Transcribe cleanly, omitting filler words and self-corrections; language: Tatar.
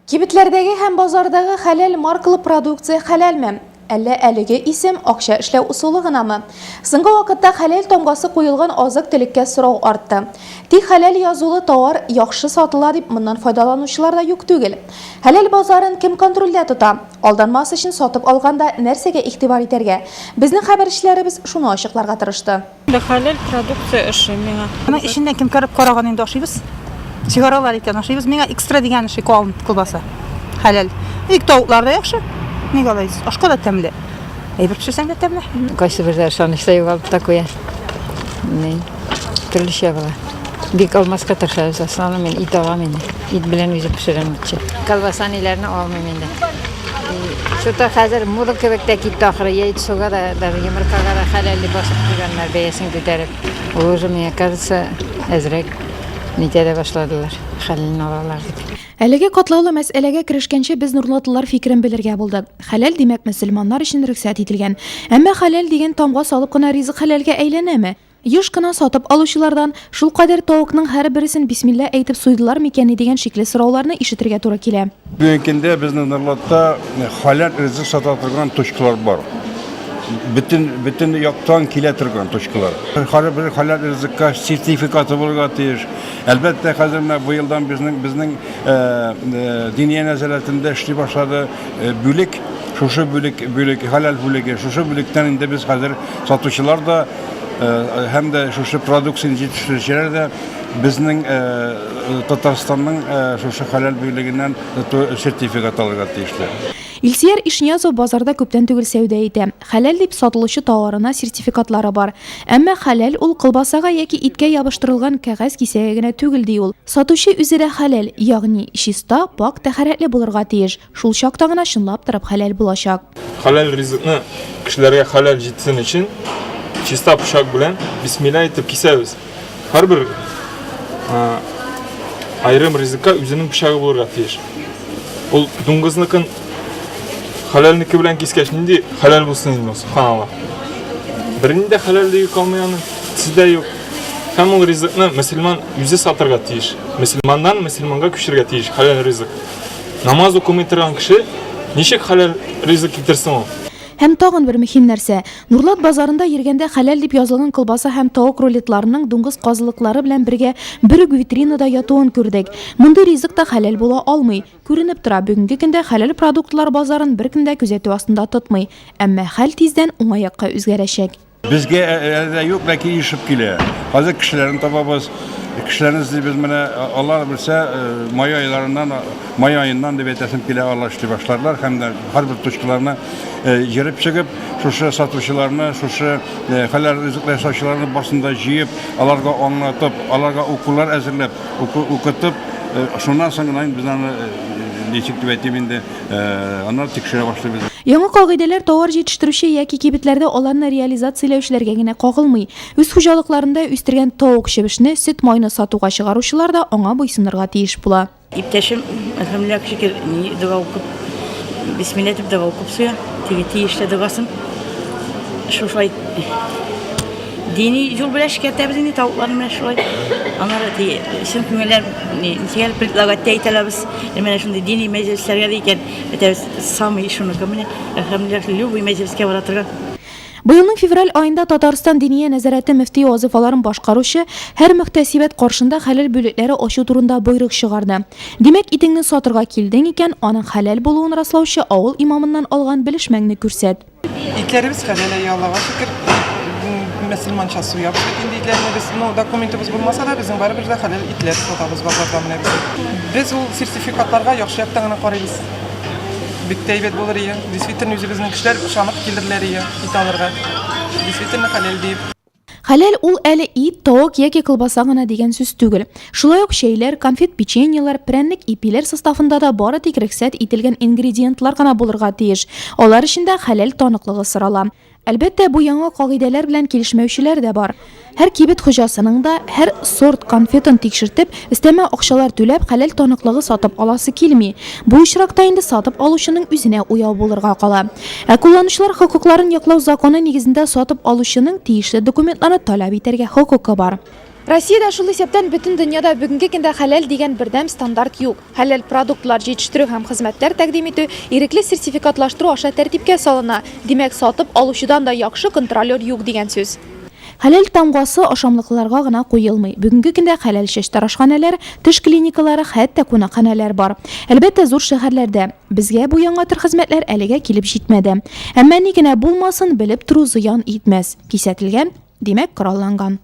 Кибетләрдәге һәм базардагы хәләл маркалы продукция хәләлме? Әллә әлеге исем акча эшләү усулы гынамы? Соңгы вакытта хәләл тамгасы куелган азык-төлеккә сорау артты. Тик хәләл язулы товар яхшы сатыла дип моннан файдаланучылар да юк түгел. Хәләл базарын кем контрольдә тота? Алданмас өчен сатып алганда нәрсәгә игътибар итәргә? Безнең хәбәрчеләребез шуны ачыкларга тырышты. Хәләл продукция эше миңа. Аның ишенә кем карап караган инде ашыйбыз. Сигаралар икән ашыйбыз. Миңа экстра дигән шей калын колбаса. Хәләл. Тавыклар да яхшы. Ник алайсыз? Ашка да тәмле. Әйбер пешерсәң дә тәмле. Кайсы бер ышанычта югалып та куя. Төрлечә була. Бик алмаска тырышабыз. Основном мен ит алам инде. Ит белән үзе пешерәм итче. Колбасаниләрне алмыйм инде. Шута хәзер мода кебек тә китте ахыры. Яйцога да йомыркага да хәләлле басып куйганнар бәясен күтәреп. Уже мне кажется, әзрәк нитә дә башладылар. Хәлен алалар дип. Әлеге катлаулы мәсьәләгә керешкәнче без нурлатылар фикерен белергә булдык. Хәләл димәк мөселманнар өчен рөхсәт ителгән. Әмма хәләл дигән тамга салып кына ризык хәләлгә әйләнәме? Еш кына сатып алучылардан шул кадәр тавыкның һәр берсен бисмилла әйтеп суйдылар микән дигән шикле сорауларны ишетергә туры килә. Бүгенге көндә безнең нурлатта хәләл ризык сата торган точкалар бар. Bütün яктан килә торган точкалар. Һәр хәләл ризыкка сертификаты булырга тиеш. Әлбәттә хәзер менә бу елдан безнең дини нәзарәтендә эшли башлады бүлек, шушы бүлек хәләл бүлеге, шушы бүлектән инде без хәзер сатучылар да һәм дә шушы продукцияны җитештерүчеләр дә безнең Татарстанның шушы хәләл бүлегеннән сертификат алырга тиешләр. Илсияр Ишниязов базарда күптән түгел сәүдә итә. Хәләл дип сатылучы товарына сертификатлары бар. Әмма хәләл ул колбасага яки иткә ябыштырылган кәгазь кисәге генә түгел ди ул. Сатучы үзе дә хәләл, ягъни чиста, пак, тәһарәтле булырга тиеш. Шул чакта гына чынлап торып хәләл булачак. Хәләл ризыкны кешеләргә хәләл җитсен өчен чиста пушак белән бисмилла итеп кисәбез. Һәрбер айрым ризыкка үзенең пушагы булырга тиеш. Ул дуңгызныкен хәләлнеке белән кискәч нинди хәләл булсын инде субханалла. Бернинде хәләллеге калмаганын сездә юк. Һәм ул ризыкны мөселман үзе сатырга тиеш. Мөселманнан мөселманга күчерергә тиеш хәләл ризык. Намаз укымый торган кеше ничек хәләл ризык китерсен ул? Һәм тагын бер мөһим нәрсә. Нурлат базарында йөргәндә хәләл дип язылган колбаса һәм тавык рулетларының дуңгыз казылыклары белән бергә бер витринада ятуын күрдек. Мондый ризык та хәләл була алмый. Күренеп тора, бүгенге көндә хәләл продуктлар базарын беркем дә күзәтү астында тотмый. Әмма хәл тиздән уңаякка үзгәрәчәк. Безгә әле юк, ләкин ишеп килә. Хәзер кешеләрне табабыз. Кешеләрне без менә Аллаһ белсә, май аеннан дип әйтәсем килә, Аллаһ эшли башларлар һәм дә һәрбер точкаларны йөреп чыгып, шушы сатучыларны, шушы хәләл ризык сатучыларны барсында җыеп, аларга аңлатып, аларга укулар әзерләп, укытып, шуннан соң гына без аны ничек дип әйтим инде, аны тикшерә башлыйбыз. Яңа кагыйдәләр товар җитештерүче яки кибетләрдә аларны реализацияләүчеләргә генә кагылмый. Үз хуҗалыкларында үстергән тавык чебешне, сөт майны сатуга чыгаручылар да аңа буйсынырга тиеш була. Иптәшем, әлхәмдүлилләh шөкер, дога укып, бисмилла дип дога укып суя, теге тиешле догасын. Шулай дини юл белән шикәтәбез инде тавыкларны менә шулай. Аннары син күңелләр нигә предлагать әйтәләбез. Менә шундый дини мәҗлесләргә дигән, әйтәбез самый шуны менә әлхәмдүлилләh любой мәҗлескә бара торган. Быелның февраль айында Татарстан диния нәзарәте мөфти вазифаларын башкаручы һәр мөхтәсибәт каршында хәләл бүлекләре ачу турында буйрык чыгарды. Димәк, итеңне сатырга килдең икән, аның хәләл булуын раслаучы авыл имамыннан алган белешмәңне күрсәт. Итләребез хәләл Аллаһка шөкер. Мөселманча суябыз индийләрне без, документыбыз булмаса да, безнең барыбер дә хәләл итләр сатабыз базарда менә без. Без ул сертификатларга яхшы яктан гына карыйбыз. Бик тәйбәт булыр ия. Действительно үзебезнең кешеләр ышанып килдерләр ия ит алырга. Действительно хәләл дип. Хәләл ул әле ит, тавык яки колбаса гына дигән сүз түгел. Шулай ук чәйләр, конфет, печеньелар, прәннек, ипиләр составында да бары тик рөхсәт ителгән ингредиентлар гына булырга тиеш. Алар эчендә хәләл таныклыгы сырала. Әлбәттә, бу яңа кагыйдәләр белән килешмәүчеләр дә бар. Һәр кибет хуҗасының да һәр сорт конфетын тикшертеп, өстәмә акчалар түләп, хәләл таныклыгы сатып аласы килми. Бу очракта инде сатып алучының үзенә уяу булырга кала. Ә кулланучылар хокукларын яклау законы нигезендә сатып алучының тиешле документларны таләп итәргә хокукы бар. Россиядә шул исәптән бөтен дөньяда бүгенге көндә хәләл дигән бердәм стандарт юк. Хәләл продуктлар җитештерү һәм хезмәтләр тәкъдим итү ирекле сертификатлаштыру аша тәртипкә салына. Димәк, сатып алучыдан да яхшы контролер юк дигән сүз. Хәләл тамгасы ашамлыкларга гына куелмый. Бүгенге көндә хәләл чәч тарашханәләр, теш клиникалары, хәтта кунакханәләр бар. Әлбәттә, зур шәһәрләрдә безгә бу яңа төр хезмәтләр әлегә килеп җитмәде. Әмма ни генә булмасын, белеп тору зыян итмәс. Кисәтелгән, димәк коралланган.